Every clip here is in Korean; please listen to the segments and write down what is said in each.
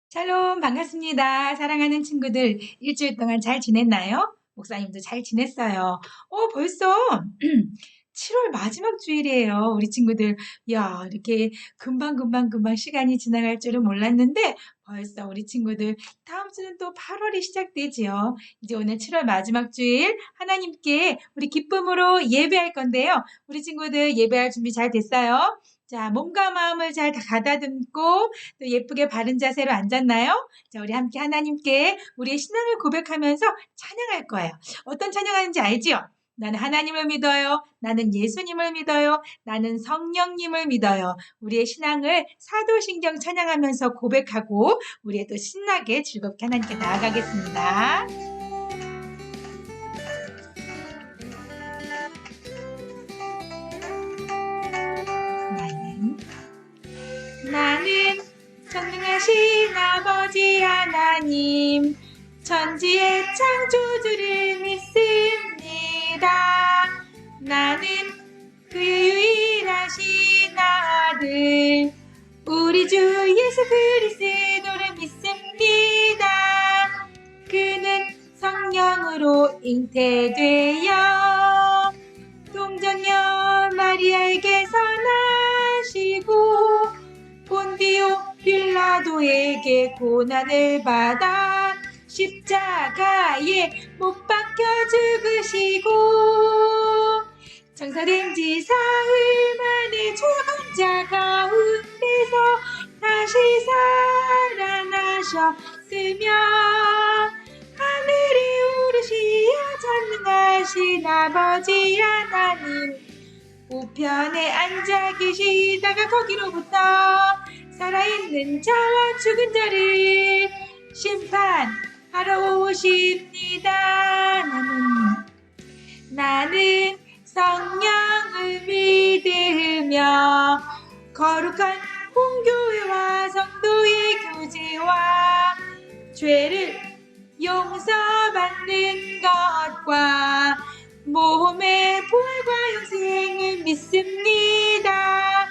샬롬 반갑습니다. 사랑하는 친구들 일주일 동안 잘 지냈나요? 목사님도 잘 지냈어요. 벌써 7월 마지막 주일이에요. 우리 친구들 야 이렇게 금방 시간이 지나갈 줄은 몰랐는데 벌써 우리 친구들 다음 주는 또 8월이 시작되지요. 이제 오늘 7월 마지막 주일 하나님께 우리 기쁨으로 예배할 건데요. 우리 친구들 예배할 준비 잘 됐어요? 자, 몸과 마음을 잘 가다듬고 또 예쁘게 바른 자세로 앉았나요? 자, 우리 함께 하나님께 우리의 신앙을 고백하면서 찬양할 거예요. 어떤 찬양하는지 알지요? 나는 하나님을 믿어요. 나는 예수님을 믿어요. 나는 성령님을 믿어요. 우리의 신앙을 사도신경 찬양하면서 고백하고 우리의 또 신나게 즐겁게 하나님께 나아가겠습니다. 나는 전능하신 아버지 하나님 천지의 창조주를 믿습니다. 나는 그의 유일하신 아들 우리 주 예수 그리스도를 믿습니다. 그는 성령으로 잉태되어 동정녀 마리아에게서 나시고 본디오 빌라도에게 고난을 받아 십자가에 못 박혀 죽으시고 장사된 지 사흘 만에 죽은 자 가운데서 다시 살아나셨으며 하늘에 오르시어 전능하신 아버지 하나님 우편에 앉아 계시다가 거기로부터 살아있는 자와 죽은 자를 심판하러 오십니다. 나는 성령을 믿으며 거룩한 공교회와 성도의 교제와 죄를 용서받는 것과 몸의 부활과 영생을 믿습니다.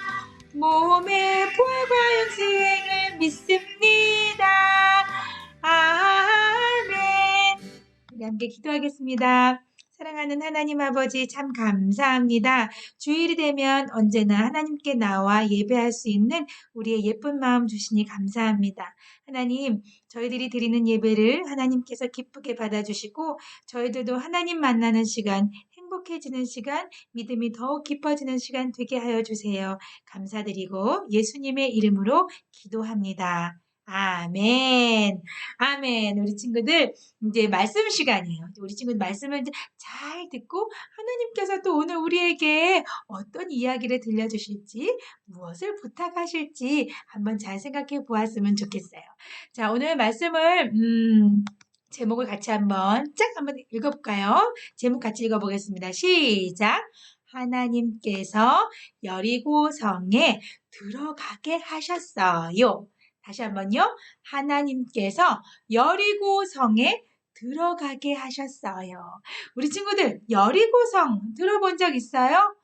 몸의 부활과 영생을 믿습니다. 아멘. 우리 함께 기도하겠습니다. 사랑하는 하나님 아버지 참 감사합니다. 주일이 되면 언제나 하나님께 나와 예배할 수 있는 우리의 예쁜 마음 주시니 감사합니다. 하나님, 저희들이 드리는 예배를 하나님께서 기쁘게 받아주시고 저희들도 하나님 만나는 시간, 행복해지는 시간, 믿음이 더욱 깊어지는 시간 되게 하여 주세요. 감사드리고 예수님의 이름으로 기도합니다. 아멘. 아멘. 우리 친구들 이제 말씀 시간이에요. 우리 친구들 말씀을 이제 잘 듣고 하나님께서 또 오늘 우리에게 어떤 이야기를 들려주실지 무엇을 부탁하실지 한번 잘 생각해 보았으면 좋겠어요. 자, 오늘 말씀을 제목을 같이 한번 읽어볼까요? 제목 같이 읽어보겠습니다. 시작! 하나님께서 여리고성에 들어가게 하셨어요. 다시 한번요. 하나님께서 여리고성에 들어가게 하셨어요. 우리 친구들 여리고성 들어본 적 있어요?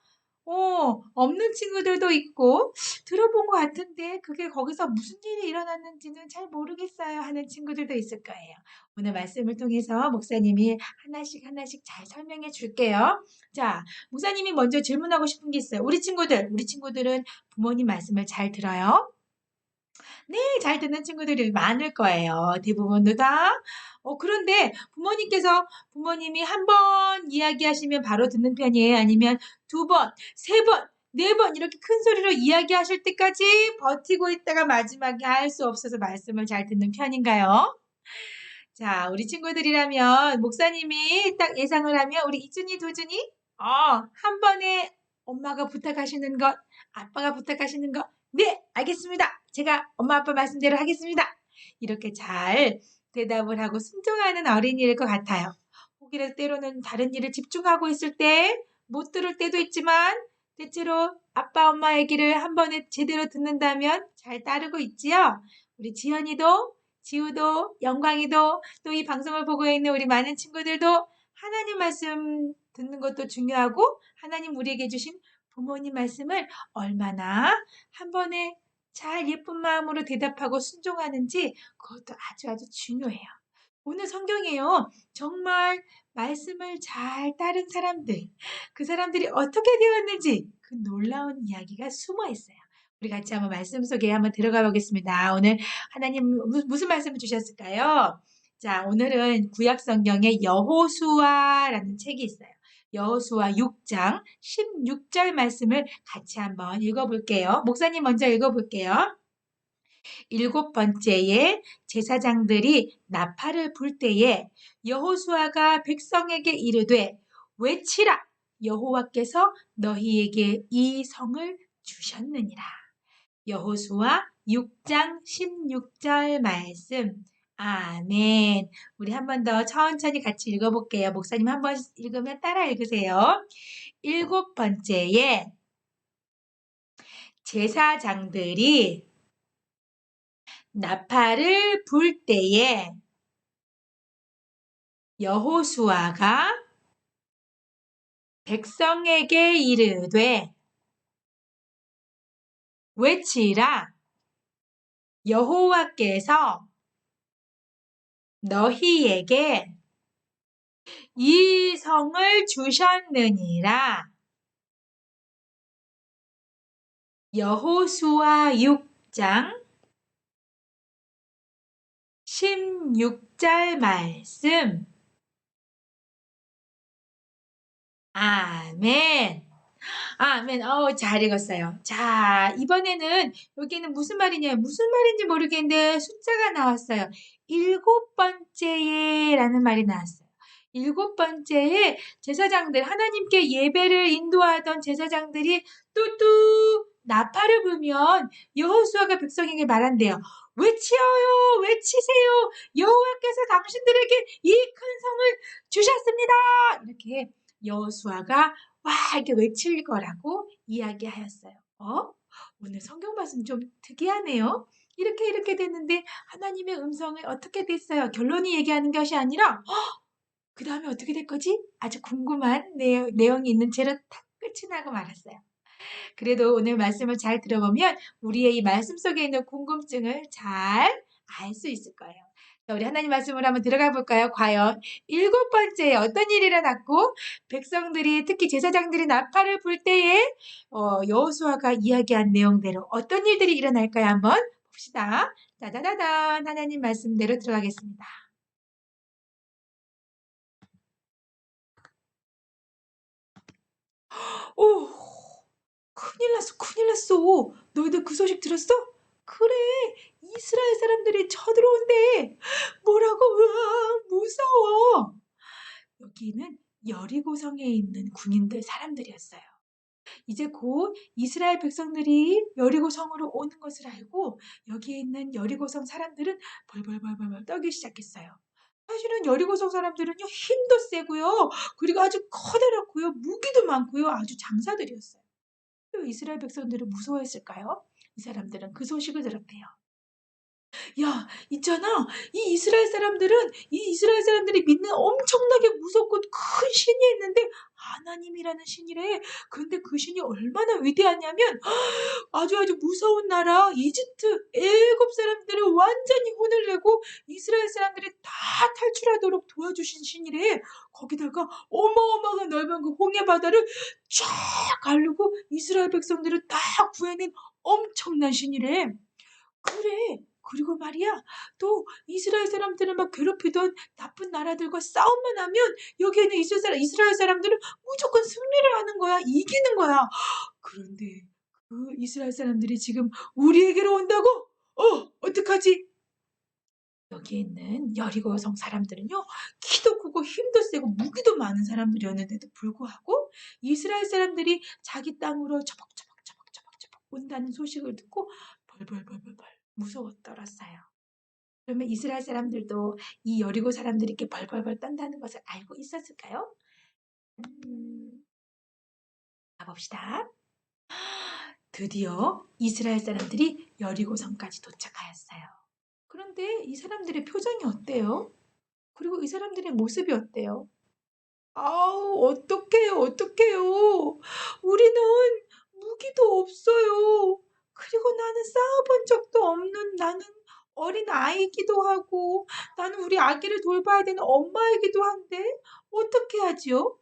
없는 친구들도 있고 들어본 것 같은데 그게 거기서 무슨 일이 일어났는지는 잘 모르겠어요 하는 친구들도 있을 거예요. 오늘 말씀을 통해서 목사님이 하나씩 잘 설명해 줄게요. 자, 목사님이 먼저 질문하고 싶은 게 있어요. 우리 친구들은 부모님 말씀을 잘 들어요? 네, 잘 듣는 친구들이 많을 거예요. 대부분도 다. 그런데 부모님이 한 번 이야기하시면 바로 듣는 편이에요? 아니면 두 번, 세 번, 네 번 이렇게 큰 소리로 이야기하실 때까지 버티고 있다가 마지막에 할 수 없어서 말씀을 잘 듣는 편인가요? 자, 우리 친구들이라면 목사님이 딱 예상을 하면 우리 이준이, 도준이 한 번에 엄마가 부탁하시는 것, 아빠가 부탁하시는 것, 네, 알겠습니다. 제가 엄마 아빠 말씀대로 하겠습니다. 이렇게 잘 대답을 하고 순종하는 어린이일 것 같아요. 혹이라도 때로는 다른 일을 집중하고 있을 때 못 들을 때도 있지만 대체로 아빠 엄마 얘기를 한 번에 제대로 듣는다면 잘 따르고 있지요. 우리 지연이도 지우도 영광이도 또 이 방송을 보고 있는 우리 많은 친구들도 하나님 말씀 듣는 것도 중요하고 하나님 우리에게 주신 부모님 말씀을 얼마나 한 번에 잘 예쁜 마음으로 대답하고 순종하는지 그것도 아주 중요해요. 오늘 성경에요. 정말 말씀을 잘 따른 사람들, 그 사람들이 어떻게 되었는지 그 놀라운 이야기가 숨어 있어요. 우리 같이 한번 말씀 속에 한번 들어가 보겠습니다. 오늘 하나님 무슨 말씀을 주셨을까요? 자, 오늘은 구약 성경에 여호수아라는 책이 있어요. 여호수아 6장 16절 말씀을 같이 한번 읽어볼게요. 목사님 먼저 읽어볼게요. 일곱 번째에 제사장들이 나팔을 불 때에 여호수아가 백성에게 이르되 외치라 여호와께서 너희에게 이 성을 주셨느니라. 여호수아 6장 16절 말씀. 아멘. 우리 한 번 더 천천히 같이 읽어볼게요. 목사님 한 번 읽으면 따라 읽으세요. 일곱 번째에 제사장들이 나팔을 불 때에 여호수아가 백성에게 이르되 외치라 여호와께서 너희에게 이 성을 주셨느니라. 여호수아 6장 16절 말씀. 아멘. 아멘. 잘 읽었어요. 자, 이번에는 여기는 무슨 말이냐, 무슨 말인지 모르겠는데 숫자가 나왔어요. 일곱 번째에 라는 말이 나왔어요. 일곱 번째에 제사장들, 하나님께 예배를 인도하던 제사장들이 뚜뚜 나팔을 불면 여호수아가 백성에게 말한대요. 외치어요, 외치세요. 여호와께서 당신들에게 이 큰 성을 주셨습니다. 이렇게 여호수아가 와 이렇게 외칠 거라고 이야기하였어요. 오늘 성경 말씀 좀 특이하네요. 이렇게 됐는데 하나님의 음성을 어떻게 됐어요? 결론이 얘기하는 것이 아니라 그 다음에 어떻게 될 거지? 아주 궁금한 내용이 있는 채로 탁 끝이 나고 말았어요. 그래도 오늘 말씀을 잘 들어보면 우리의 이 말씀 속에 있는 궁금증을 잘 알 수 있을 거예요. 자, 우리 하나님 말씀으로 한번 들어가 볼까요? 과연 일곱 번째에 어떤 일이 일어났고 백성들이 특히 제사장들이 나팔을 불 때에 여호수아가 이야기한 내용대로 어떤 일들이 일어날까요? 한번 봅시다. 짜자자잔 하나님 말씀대로 들어가겠습니다. 오, 큰일 났어. 너희들 그 소식 들었어? 그래, 이스라엘 사람들이 쳐들어온대. 뭐라고? 으아, 무서워. 여기는 여리고성에 있는 군인들 사람들이었어요. 이제 곧 이스라엘 백성들이 여리고성으로 오는 것을 알고 여기에 있는 여리고성 사람들은 벌벌 떨기 시작했어요. 사실은 여리고성 사람들은요 힘도 세고요. 그리고 아주 커다랗고요. 무기도 많고요. 아주 장사들이었어요. 이스라엘 백성들은 무서워했을까요? 이 사람들은 그 소식을 들었대요. 야, 있잖아. 이 이스라엘 사람들이 믿는 엄청나게 무섭고 큰 신이 있는데 하나님이라는 신이래. 근데 그 신이 얼마나 위대하냐면 아주 무서운 나라 이집트 애굽 사람들을 완전히 혼을 내고 이스라엘 사람들이 다 탈출하도록 도와주신 신이래. 거기다가 어마어마한 넓은 그 홍해 바다를 쫙 가르고 이스라엘 백성들을 다 구해낸 엄청난 신이래. 그래. 그리고 말이야, 또 이스라엘 사람들을 막 괴롭히던 나쁜 나라들과 싸움만 하면 여기에는 이스라엘 사람들은 무조건 승리를 하는 거야. 이기는 거야. 그런데 그 이스라엘 사람들이 지금 우리에게로 온다고? 어떡하지? 여기 있는 여리고성 사람들은요, 키도 크고 힘도 세고 무기도 많은 사람들이었는데도 불구하고 이스라엘 사람들이 자기 땅으로 처벅처벅 온다는 소식을 듣고 벌벌 무서워 떨었어요. 그러면 이스라엘 사람들도 이 여리고 사람들이 이렇게 벌벌 떤다는 것을 알고 있었을까요? 가봅시다. 드디어 이스라엘 사람들이 여리고성까지 도착하였어요. 그런데 이 사람들의 표정이 어때요? 그리고 이 사람들의 모습이 어때요? 아우, 어떡해요. 우리는 무기도 없어요. 그리고 나는 싸워본 적도 없는 나는 어린 아이이기도 하고 나는 우리 아기를 돌봐야 되는 엄마이기도 한데 어떻게 하지요?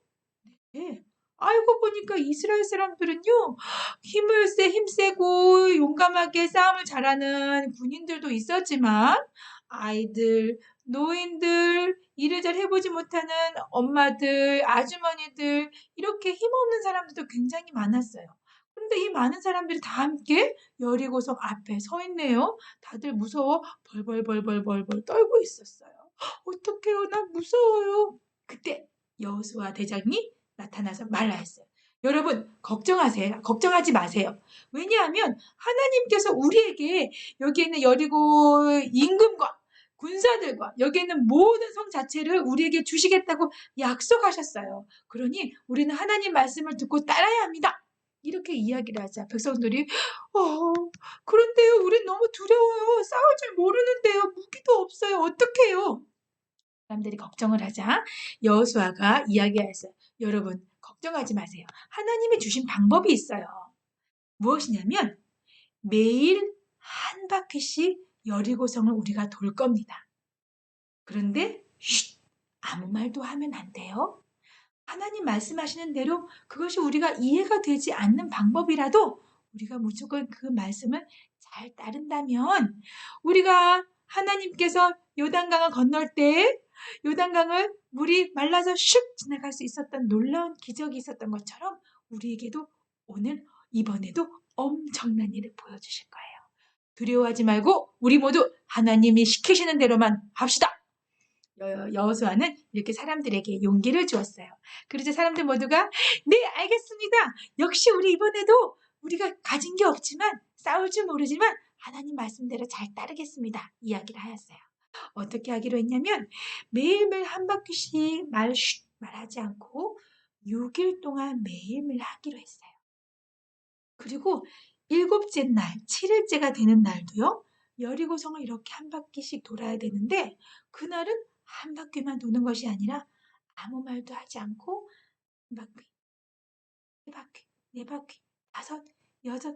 네. 알고 보니까 이스라엘 사람들은요, 힘세고 용감하게 싸움을 잘하는 군인들도 있었지만, 아이들, 노인들, 일을 잘 해보지 못하는 엄마들, 아주머니들, 이렇게 힘없는 사람들도 굉장히 많았어요. 그런데 이 많은 사람들이 다 함께 여리고성 앞에 서 있네요. 다들 무서워 벌벌벌벌벌벌 떨고 있었어요. 어떡해요? 난 무서워요. 그때 여호수아 대장이 나타나서 말하였어요. 여러분 걱정하지 마세요. 왜냐하면 하나님께서 우리에게 여기 있는 여리고 임금과 군사들과 여기 있는 모든 성 자체를 우리에게 주시겠다고 약속하셨어요. 그러니 우리는 하나님 말씀을 듣고 따라야 합니다. 이렇게 이야기를 하자 백성들이 그런데요 우린 너무 두려워요. 싸울 줄 모르는데요. 무기도 없어요. 어떡해요? 사람들이 걱정을 하자 여호수아가 이야기하였어요. 여러분 걱정하지 마세요. 하나님이 주신 방법이 있어요. 무엇이냐면 매일 한 바퀴씩 여리고성을 우리가 돌 겁니다. 그런데 아무 말도 하면 안 돼요. 하나님 말씀하시는 대로 그것이 우리가 이해가 되지 않는 방법이라도 우리가 무조건 그 말씀을 잘 따른다면 우리가 하나님께서 요단강을 건널 때 요단강을 물이 말라서 슉 지나갈 수 있었던 놀라운 기적이 있었던 것처럼 우리에게도 이번에도 엄청난 일을 보여주실 거예요. 두려워하지 말고 우리 모두 하나님이 시키시는 대로만 합시다. 여호수아는 이렇게 사람들에게 용기를 주었어요. 그러자 사람들 모두가 네 알겠습니다. 역시 우리 이번에도 우리가 가진 게 없지만 싸울 줄 모르지만 하나님 말씀대로 잘 따르겠습니다. 이야기를 하였어요. 어떻게 하기로 했냐면 매일매일 한 바퀴씩 말하지 않고 6일 동안 매일매일 하기로 했어요. 그리고 7째 날, 7일째가 되는 날도요. 여리고성을 이렇게 한 바퀴씩 돌아야 되는데 그날은 한 바퀴만 도는 것이 아니라 아무 말도 하지 않고 한 바퀴, 네 바퀴, 네 바퀴, 다섯, 여섯,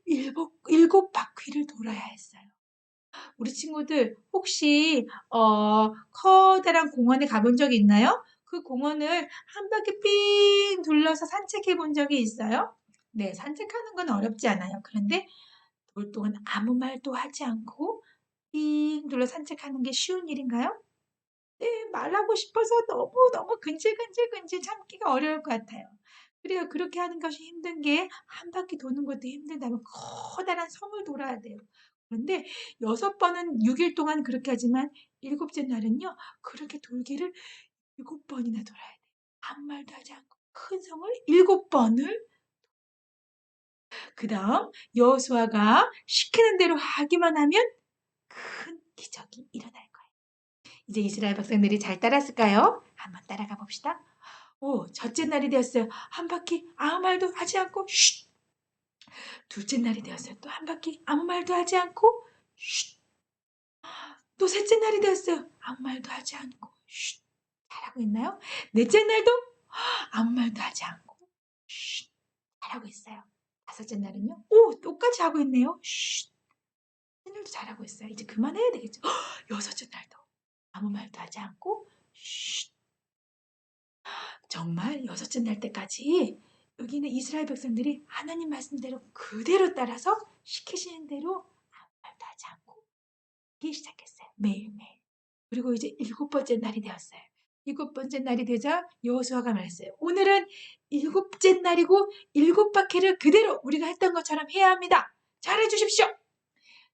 일곱 바퀴를 돌아야 했어요. 우리 친구들 혹시 커다란 공원에 가본 적이 있나요? 그 공원을 한 바퀴 삥 둘러서 산책해 본 적이 있어요? 네, 산책하는 건 어렵지 않아요. 그런데 돌 동안 아무 말도 하지 않고 삥 둘러 산책하는 게 쉬운 일인가요? 네, 말하고 싶어서 너무 근질근질 참기가 어려울 것 같아요. 그래요. 그렇게 하는 것이 힘든 게 한 바퀴 도는 것도 힘들다면 커다란 성을 돌아야 돼요. 그런데 6번은 6일 동안 그렇게 하지만 7째 날은요. 그렇게 돌기를 7번이나 돌아야 돼요. 아무 말도 하지 않고 큰 성을 7번을 그 다음 여호수아가 시키는 대로 하기만 하면 큰 기적이 일어날 거예요. 이제 이스라엘 백성들이 잘 따랐을까요? 한번 따라가 봅시다. 첫째 날이 되었어요. 한 바퀴 아무 말도 하지 않고 쉿. 둘째 날이 되었어요. 또 한 바퀴 아무 말도 하지 않고 쉿. 또 셋째 날이 되었어요. 아무 말도 하지 않고 쉿. 잘하고 있나요? 넷째 날도 아무 말도 하지 않고 쉿. 잘하고 있어요. 다섯째 날은요. 똑같이 하고 있네요. 쉿. 오늘도 잘하고 있어요. 이제 그만해야 되겠죠. 여섯째 날도 아무 말도 하지 않고 쉿. 정말 여섯째 날 때까지 여기 있는 이스라엘 백성들이 하나님 말씀대로 그대로 따라서 시키시는 대로 아무 말도 하지 않고 하기 시작했어요. 매일매일. 그리고 이제 7번째 날이 되었어요. 7번째 날이 되자 여호수아가 말했어요. 오늘은 7째 날이고 7바퀴를 그대로 우리가 했던 것처럼 해야 합니다. 잘해 주십시오.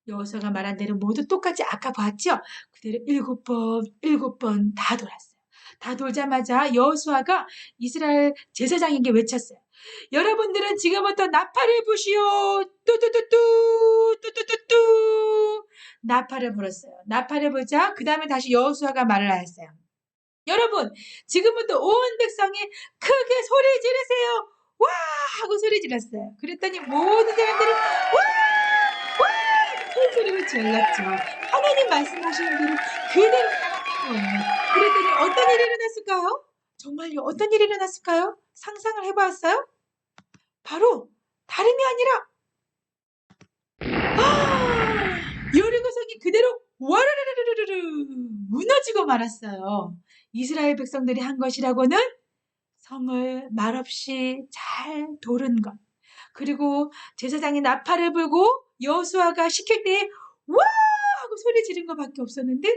여호수아가 말한 대로 모두 똑같이 아까 봤죠? 그대로 7번 다 돌았어요. 다 돌자마자 여호수아가 이스라엘 제사장에게 외쳤어요. 여러분들은 지금부터 나팔을 부시오. 뚜뚜뚜뚜 나팔을 불었어요. 나팔을 불자 그 다음에 다시 여호수아가 말을 하였어요. 여러분 지금부터 온 백성이 크게 소리 지르세요. 와 하고 소리 질렀어요. 그랬더니 모든 사람들이 와 큰 소리를 질렀죠. 하나님 말씀하시는 대로 그대로 따랐던 거예요. 그랬더니 어떤 일이 일어났을까요? 정말요 어떤 일이 일어났을까요? 상상을 해보았어요? 바로 다름이 아니라 말았어요. 이스라엘 백성들이 한 것이라고는 성을 말없이 잘 도른 것. 그리고 제사장이 나팔을 불고 여호수아가 시킬 때에 와! 하고 소리 지른 것밖에 없었는데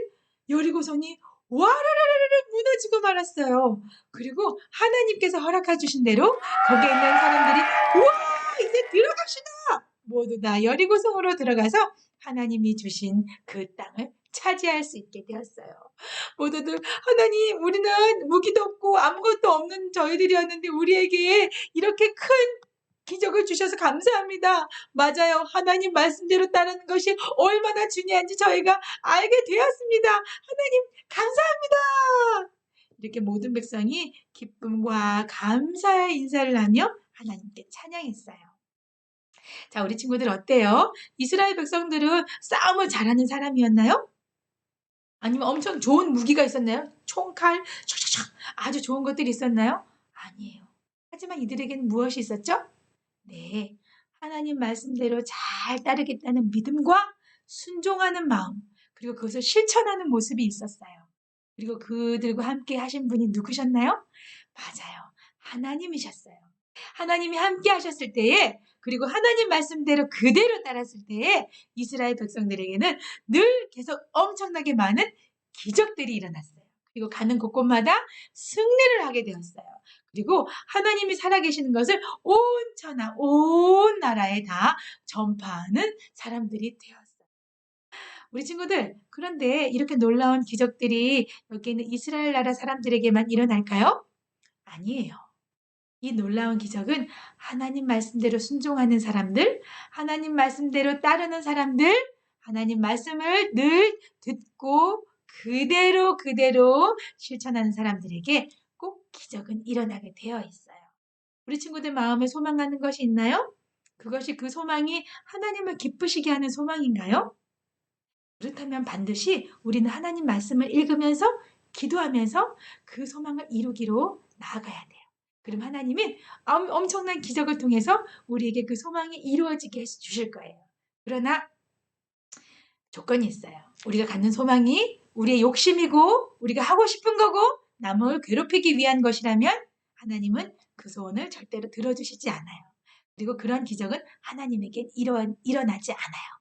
여리고성이 와라라라라 무너지고 말았어요. 그리고 하나님께서 허락해 주신 대로 거기에 있는 사람들이 와! 이제 들어갑시다! 모두 다 여리고성으로 들어가서 하나님이 주신 그 땅을 차지할 수 있게 되었어요. 모두들 하나님, 우리는 무기도 없고 아무것도 없는 저희들이었는데 우리에게 이렇게 큰 기적을 주셔서 감사합니다. 맞아요. 하나님 말씀대로 따르는 것이 얼마나 중요한지 저희가 알게 되었습니다. 하나님 감사합니다. 이렇게 모든 백성이 기쁨과 감사의 인사를 하며 하나님께 찬양했어요. 자, 우리 친구들 어때요? 이스라엘 백성들은 싸움을 잘하는 사람이었나요? 아니면 엄청 좋은 무기가 있었나요? 총, 칼, 촥촥촥 아주 좋은 것들이 있었나요? 아니에요. 하지만 이들에게는 무엇이 있었죠? 네, 하나님 말씀대로 잘 따르겠다는 믿음과 순종하는 마음, 그리고 그것을 실천하는 모습이 있었어요. 그리고 그들과 함께 하신 분이 누구셨나요? 맞아요. 하나님이셨어요. 하나님이 함께 하셨을 때에, 그리고 하나님 말씀대로 그대로 따랐을 때에 이스라엘 백성들에게는 늘 계속 엄청나게 많은 기적들이 일어났어요. 그리고 가는 곳곳마다 승리를 하게 되었어요. 그리고 하나님이 살아계시는 것을 온 천하, 온 나라에 다 전파하는 사람들이 되었어요. 우리 친구들, 그런데 이렇게 놀라운 기적들이 여기 있는 이스라엘 나라 사람들에게만 일어날까요? 아니에요. 이 놀라운 기적은 하나님 말씀대로 순종하는 사람들, 하나님 말씀대로 따르는 사람들, 하나님 말씀을 늘 듣고 그대로 실천하는 사람들에게 꼭 기적은 일어나게 되어 있어요. 우리 친구들 마음에 소망하는 것이 있나요? 그것이 그 소망이 하나님을 기쁘시게 하는 소망인가요? 그렇다면 반드시 우리는 하나님 말씀을 읽으면서 기도하면서 그 소망을 이루기로 나아가야 돼요. 그럼 하나님은 엄청난 기적을 통해서 우리에게 그 소망이 이루어지게 해주실 거예요. 그러나 조건이 있어요. 우리가 갖는 소망이 우리의 욕심이고 우리가 하고 싶은 거고 남을 괴롭히기 위한 것이라면 하나님은 그 소원을 절대로 들어주시지 않아요. 그리고 그런 기적은 하나님에게 일어나지 않아요.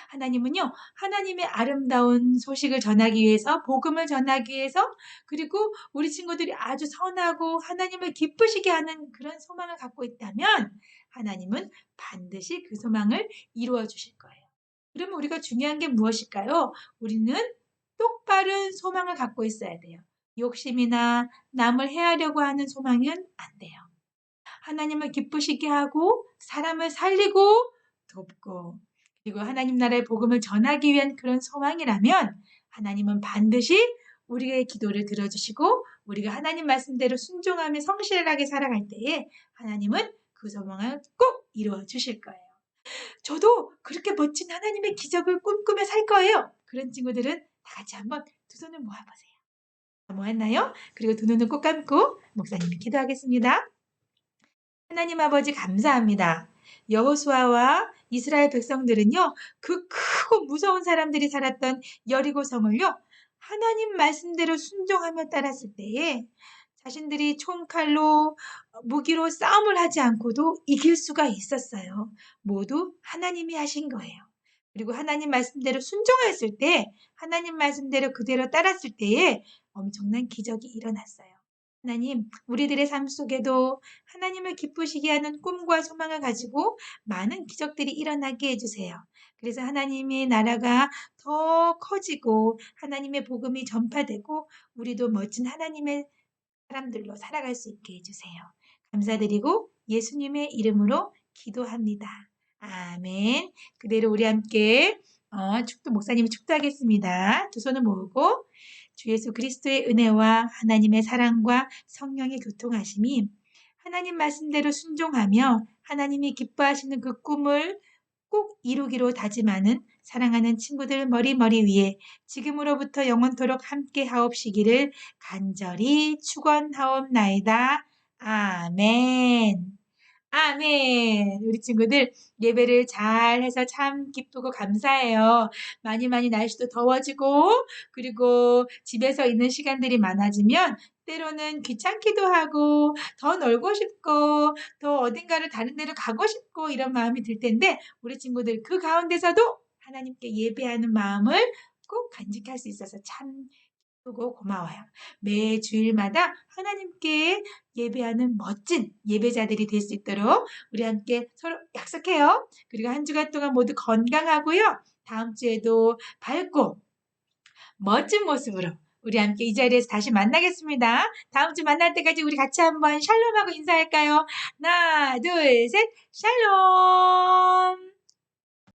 하나님은요, 하나님의 아름다운 소식을 전하기 위해서, 복음을 전하기 위해서, 그리고 우리 친구들이 아주 선하고 하나님을 기쁘시게 하는 그런 소망을 갖고 있다면 하나님은 반드시 그 소망을 이루어 주실 거예요. 그러면 우리가 중요한 게 무엇일까요? 우리는 똑바른 소망을 갖고 있어야 돼요. 욕심이나 남을 해하려고 하는 소망은 안 돼요. 하나님을 기쁘시게 하고 사람을 살리고 돕고 그리고 하나님 나라의 복음을 전하기 위한 그런 소망이라면 하나님은 반드시 우리의 기도를 들어주시고 우리가 하나님 말씀대로 순종하며 성실하게 살아갈 때에 하나님은 그 소망을 꼭 이루어 주실 거예요. 저도 그렇게 멋진 하나님의 기적을 꿈꾸며 살 거예요. 그런 친구들은 다 같이 한번 두 손을 모아보세요. 모았나요? 그리고 두 눈을 꼭 감고 목사님이 기도하겠습니다. 하나님 아버지 감사합니다. 여호수아와 이스라엘 백성들은요, 그 크고 무서운 사람들이 살았던 여리고성을요, 하나님 말씀대로 순종하며 따랐을 때에 자신들이 총칼로 무기로 싸움을 하지 않고도 이길 수가 있었어요. 모두 하나님이 하신 거예요. 그리고 하나님 말씀대로 순종했을 때, 하나님 말씀대로 그대로 따랐을 때에 엄청난 기적이 일어났어요. 하나님, 우리들의 삶 속에도 하나님을 기쁘시게 하는 꿈과 소망을 가지고 많은 기적들이 일어나게 해주세요. 그래서 하나님의 나라가 더 커지고 하나님의 복음이 전파되고 우리도 멋진 하나님의 사람들로 살아갈 수 있게 해주세요. 감사드리고 예수님의 이름으로 기도합니다. 아멘. 그대로 우리 함께 목사님이 축도하겠습니다. 두 손을 모으고 주 예수 그리스도의 은혜와 하나님의 사랑과 성령의 교통하심이 하나님 말씀대로 순종하며 하나님이 기뻐하시는 그 꿈을 꼭 이루기로 다짐하는 사랑하는 친구들 머리 위에 지금으로부터 영원토록 함께 하옵시기를 간절히 축원하옵나이다. 아멘. 아멘. 우리 친구들 예배를 잘 해서 참 기쁘고 감사해요. 많이 많이 날씨도 더워지고 그리고 집에서 있는 시간들이 많아지면 때로는 귀찮기도 하고 더 놀고 싶고 더 어딘가를 다른 데로 가고 싶고 이런 마음이 들 텐데 우리 친구들 그 가운데서도 하나님께 예배하는 마음을 꼭 간직할 수 있어서 참 기쁘고 고마워요. 매 주일마다 하나님께 예배하는 멋진 예배자들이 될 수 있도록 우리 함께 서로 약속해요. 그리고 한 주간 동안 모두 건강하고요. 다음 주에도 밝고 멋진 모습으로 우리 함께 이 자리에서 다시 만나겠습니다. 다음 주 만날 때까지 우리 같이 한번 샬롬하고 인사할까요? 하나, 둘, 셋, 샬롬!